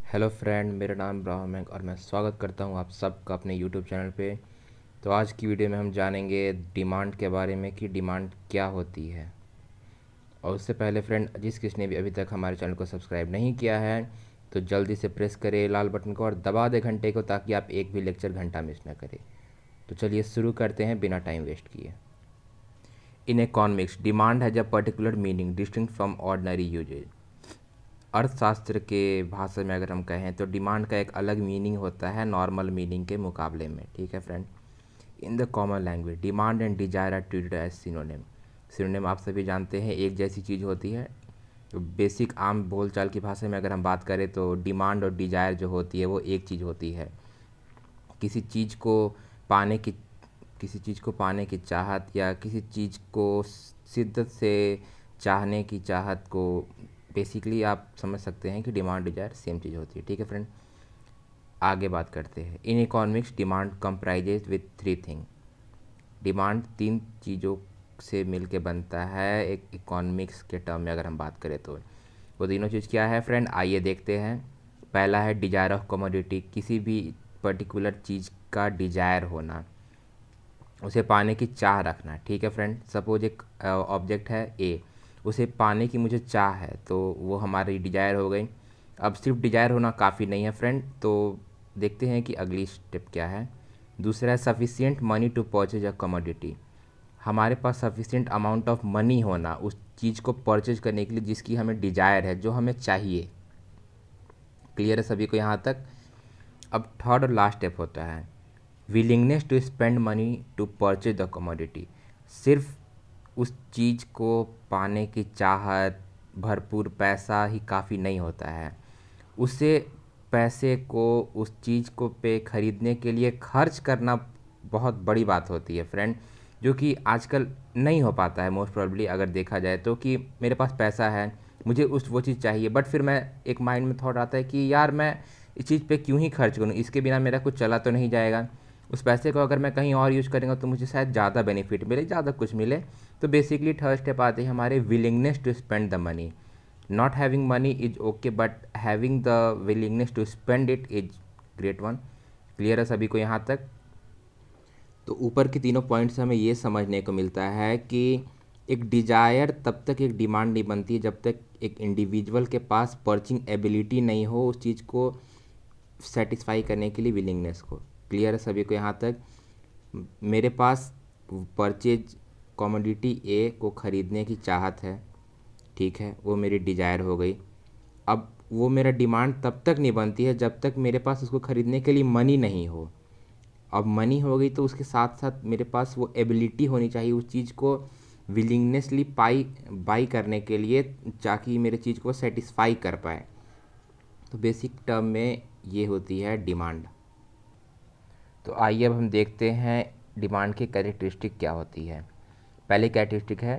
Hello friend, मेरा नाम इब्राहिम है और मैं स्वागत करता हूं आप सबका अपने यूट्यूब चैनल पे। तो आज की वीडियो में हम जानेंगे डिमांड के बारे में कि डिमांड क्या होती है। और उससे पहले फ्रेंड, जिस किसने भी अभी तक हमारे चैनल को सब्सक्राइब नहीं किया है तो जल्दी से प्रेस करें लाल बटन को और दबा दें घंटे को, ताकि आप एक भी लेक्चर घंटा मिस ना करें। तो चलिए शुरू करते हैं बिना टाइम वेस्ट किए। In economics, demand has a particular meaning distinct from ordinary usages. अर्थशास्त्र के भाषा में अगर हम कहें तो डिमांड का एक अलग मीनिंग होता है नॉर्मल मीनिंग के मुकाबले में। ठीक है friend. In the common language, demand and desire are treated as synonym. Synonym आप सभी जानते हैं, एक जैसी चीज़ होती है। तो बेसिक आम बोलचाल की भाषा में अगर हम बात करें तो डिमांड और डिजायर जो होती है वो एक चीज़ होती है। किसी चीज़ को पाने की किसी चीज़ को पाने की चाहत या किसी चीज़ को शिद्दत से चाहने की चाहत को बेसिकली आप समझ सकते हैं कि डिमांड डिजायर सेम चीज़ होती है। ठीक है फ्रेंड, आगे बात करते हैं। इन economics, demand comprises with three thing. Demand तीन चीज़ों से मिलके बनता है एक इकोनॉमिक्स के टर्म में अगर हम बात करें तो। वो तीनों चीज़ क्या है फ्रेंड, आइए देखते हैं। पहला है डिजायर ऑफ कमोडिटी, किसी भी पर्टिकुलर चीज़ का डिजायर होना, उसे पाने की चाह रखना। ठीक है फ्रेंड, सपोज एक ऑब्जेक्ट है ए, उसे पाने की मुझे चाह है तो वो हमारी डिजायर हो गई। अब सिर्फ डिजायर होना काफ़ी नहीं है फ्रेंड, तो देखते हैं कि अगली स्टेप क्या है। दूसरा है sufficient money to purchase a commodity. हमारे पास सफिशियंट अमाउंट ऑफ मनी होना उस चीज़ को परचेज करने के लिए जिसकी हमें डिजायर है, जो हमें चाहिए। क्लियर है सभी को यहाँ तक। अब थर्ड और लास्ट स्टेप होता है willingness to spend money to purchase the commodity. सिर्फ उस चीज़ को पाने की चाहत, भरपूर पैसा ही काफ़ी नहीं होता है। उसे पैसे को उस चीज़ को पे खरीदने के लिए खर्च करना बहुत बड़ी बात होती है फ्रेंड, जो कि आजकल नहीं हो पाता है मोस्ट प्रोबेबली। अगर देखा जाए तो कि मेरे पास पैसा है, मुझे वो चीज़ चाहिए, बट फिर मैं एक माइंड में थॉट आता है कि यार मैं इस चीज़ पे क्यों ही खर्च करूँ, इसके बिना मेरा कुछ चला तो नहीं जाएगा। उस पैसे को अगर मैं कहीं और यूज़ करूँगा तो मुझे शायद ज़्यादा बेनिफिट मिले, ज़्यादा कुछ मिले। तो बेसिकली थर्ड स्टेप आते हैं हमारे willingness to spend the money. Not having money is okay, but having the willingness to spend it is great one. Clear है सभी को यहाँ तक। तो ऊपर के तीनों पॉइंट से हमें ये समझने को मिलता है कि एक डिजायर तब तक एक डिमांड नहीं बनती है जब तक एक इंडिविजुअल के पास पर्चिंग एबिलिटी नहीं हो उस चीज़ को सेटिस्फाई करने के लिए, विलिंगनेस को। क्लियर है सभी को यहाँ तक। मेरे पास परचेज कमोडिटी ए को ख़रीदने की चाहत है, ठीक है, वो मेरी डिजायर हो गई। अब वो मेरा डिमांड तब तक नहीं बनती है जब तक मेरे पास उसको ख़रीदने के लिए मनी नहीं हो। अब मनी हो गई तो उसके साथ साथ मेरे पास वो एबिलिटी होनी चाहिए उस चीज़ को विलिंगनेसली बाई करने के लिए, ताकि मेरे चीज़ को सेटिस्फाई कर पाए। तो बेसिक टर्म में ये होती है डिमांड। तो आइए अब हम देखते हैं डिमांड की कैरेक्टरिस्टिक क्या होती है। पहली कैरेक्टरिस्टिक है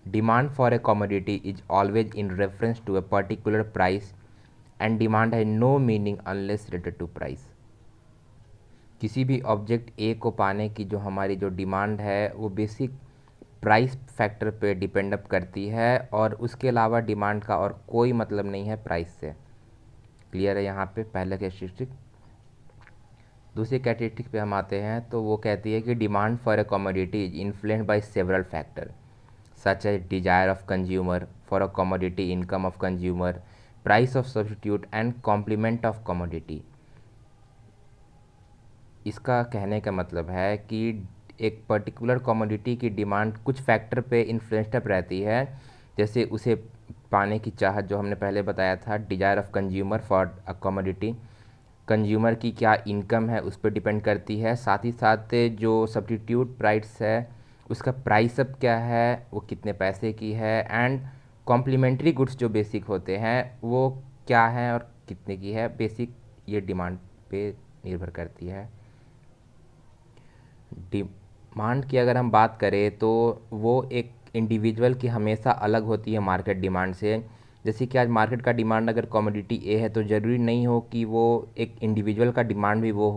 demand for a commodity is always in reference to a particular price and demand है no meaning unless related to price. किसी भी ऑब्जेक्ट ए को पाने की जो हमारी जो डिमांड है वो बेसिक प्राइस फैक्टर पे डिपेंड अप करती है, और उसके अलावा डिमांड का और कोई मतलब नहीं है प्राइस से। क्लियर है यहाँ पे पहला कैरेक्टरिस्टिक। दूसरी कैरेक्टरिस्टिक पे हम आते हैं तो वो कहती है कि demand for a commodity is influenced by several factor such as desire of consumer for a commodity, income of consumer, price of substitute and complement of commodity. इसका कहने का मतलब है कि एक पर्टिकुलर कमोडिटी की डिमांड कुछ फैक्टर पे इन्फ्लुएंस्ड अप रहती है, जैसे उसे पाने की चाहत जो हमने पहले बताया था, Dzire of consumer for a commodity, consumer की क्या इनकम है उस पर डिपेंड करती है। साथ ही साथ जो सब्स्टिट्यूट प्राइस है उसका प्राइस अप क्या है, वो कितने पैसे की है, एंड कॉम्प्लीमेंट्री गुड्स जो बेसिक होते हैं वो क्या है और कितने की है। बेसिक ये डिमांड पे निर्भर करती है। डिमांड की अगर हम बात करें तो वो एक इंडिविजुअल की हमेशा अलग होती है मार्केट डिमांड से। जैसे कि आज मार्केट का डिमांड अगर कमोडिटी ए है तो ज़रूरी नहीं हो कि वो एक इंडिविजुअल का डिमांड भी वो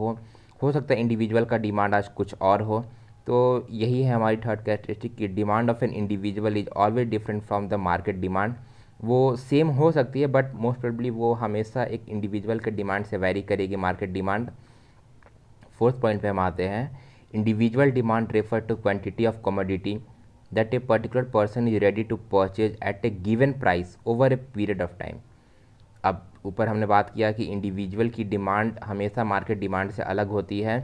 हो सकता है इंडिविजुअल का डिमांड आज कुछ और हो। तो यही है हमारी थर्ड कैरेक्टरिस्टिक कि demand of an individual is always different from the market demand. वो सेम हो सकती है, बट मोस्ट प्रोबेबली वो हमेशा एक इंडिविजुअल के डिमांड से वैरी करेगी मार्केट डिमांड। फोर्थ पॉइंट पे हम आते हैं, individual demand refer to quantity of commodity that a particular person is ready to purchase at a given price over a period of time. अब ऊपर हमने बात किया कि इंडिविजुअल की डिमांड हमेशा मार्केट डिमांड से अलग होती है,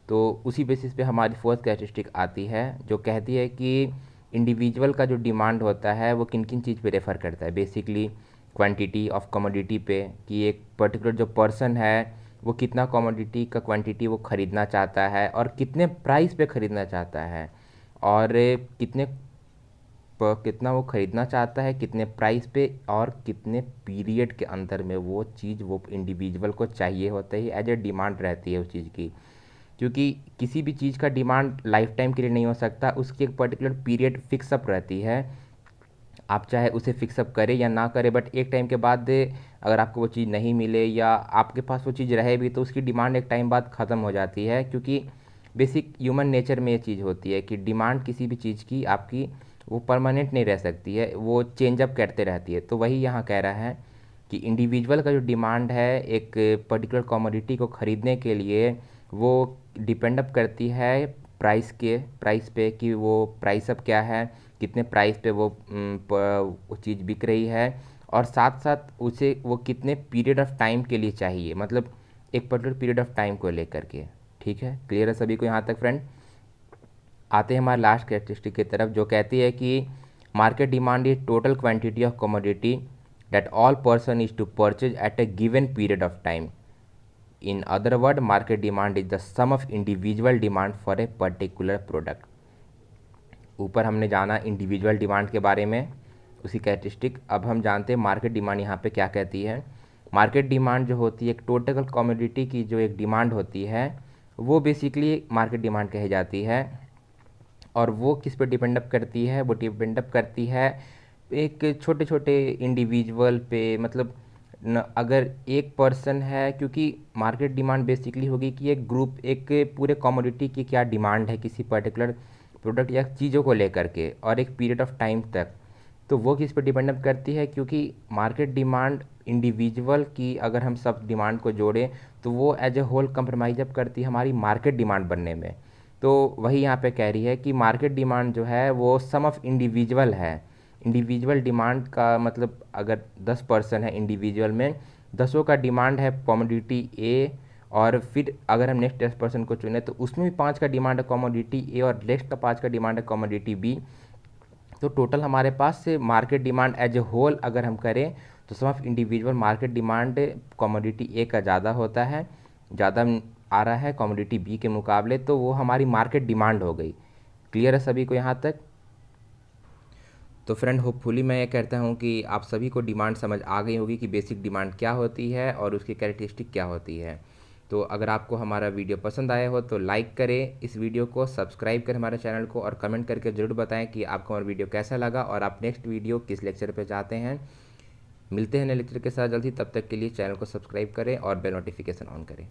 तो उसी बेसिस पे हमारी फोर्थ कैरेक्टरिस्टिक आती है जो कहती है कि इंडिविजुअल का जो डिमांड होता है वो किन किन चीज़ पे रेफ़र करता है। बेसिकली क्वांटिटी ऑफ कमोडिटी पे, कि एक पर्टिकुलर जो पर्सन है वो कितना कमोडिटी का क्वांटिटी वो ख़रीदना चाहता है और कितने प्राइस पे ख़रीदना चाहता है, और कितना वो ख़रीदना चाहता है, कितने प्राइस पे, और कितने पीरियड के अंदर में वो चीज़ वो इंडिविजुअल को चाहिए होता है, एज ए डिमांड रहती है उस चीज़ की। क्योंकि किसी भी चीज़ का डिमांड लाइफ टाइम के लिए नहीं हो सकता, उसकी एक पर्टिकुलर पीरियड फिक्सअप रहती है। आप चाहे उसे फिक्सअप करें या ना करें, बट एक टाइम के बाद अगर आपको वो चीज़ नहीं मिले या आपके पास वो चीज़ रहे भी तो उसकी डिमांड एक टाइम बाद ख़त्म हो जाती है। क्योंकि बेसिक ह्यूमन नेचर में ये चीज़ होती है कि डिमांड किसी भी चीज़ की आपकी वो परमानेंट नहीं रह सकती है, वो चेंज अप करते रहती है। तो वही यहाँ कह रहा है कि इंडिविजुअल का जो डिमांड है एक पर्टिकुलर कमोडिटी को ख़रीदने के लिए, वो डिपेंड अप करती है प्राइस पे, कि वो प्राइस अप क्या है, कितने प्राइस पे वो चीज़ बिक रही है, और साथ साथ उसे वो कितने पीरियड ऑफ टाइम के लिए चाहिए, मतलब एक पर्टिकुलर पीरियड ऑफ टाइम को लेकर के। ठीक है, क्लियर है सभी को यहाँ तक फ्रेंड? आते हैं हमारे लास्ट कैरेक्टरिस्टिक की तरफ जो कहती है कि market demand is total quantity of commodity that all person is to purchase at a given period of time. In other word, market demand is the sum of individual demand for a particular product. ऊपर हमने जाना individual demand के बारे में, उसी characteristic. अब हम जानते हैं मार्केट डिमांड यहाँ पे क्या कहती है। मार्केट डिमांड जो होती है एक टोटल कमोडिटी की जो एक डिमांड होती है वो बेसिकली मार्केट डिमांड कही जाती है। और वो किस पे डिपेंड अप करती है? वो डिपेंड अप करती है एक छोटे छोटे इंडिविजुअल पे, मतलब अगर एक पर्सन है, क्योंकि मार्केट डिमांड बेसिकली होगी कि एक ग्रुप एक पूरे कमोडिटी की क्या डिमांड है किसी पर्टिकुलर प्रोडक्ट या चीज़ों को लेकर के और एक पीरियड ऑफ टाइम तक, तो वो किस पे डिपेंड अप करती है। क्योंकि मार्केट डिमांड इंडिविजुअल की अगर हम सब डिमांड को जोड़ें तो वो as a whole compromise up करती है हमारी मार्केट डिमांड बनने में। तो वही यहाँ पे कह रही है कि मार्केट डिमांड जो है वो सम ऑफ इंडिविजुअल है। इंडिविजुअल डिमांड का मतलब अगर 10 पर्सन है इंडिविजुअल में, 10 का डिमांड है कमोडिटी ए, और फिर अगर हम नेक्स्ट 10 पर्सन को चुने तो उसमें भी 5 का डिमांड है कमोडिटी ए और नेक्स्ट का 5 का डिमांड है कमोडिटी बी। तो टोटल हमारे पास से market demand as a whole अगर हम करें तो sum of individual market demand commodity A का ज़्यादा होता है, ज़्यादा आ रहा है कमोडिटी बी के मुकाबले, तो वो हमारी मार्केट डिमांड हो गई। क्लियर है सभी को यहाँ तक? तो फ्रेंड होपफुली मैं ये कहता हूँ कि आप सभी को डिमांड समझ आ गई होगी कि बेसिक डिमांड क्या होती है और उसकी कैरेक्टरिस्टिक क्या होती है। तो अगर आपको हमारा वीडियो पसंद आया हो तो लाइक करें इस वीडियो को, सब्सक्राइब करें हमारे चैनल को, और कमेंट करके ज़रूर बताएं कि आपको हमारा वीडियो कैसा लगा और आप नेक्स्ट वीडियो किस लेक्चर पे चाहते हैं। मिलते हैं नए लेक्चर के साथ जल्दी, तब तक के लिए चैनल को सब्सक्राइब करें और बेल नोटिफिकेशन ऑन करें।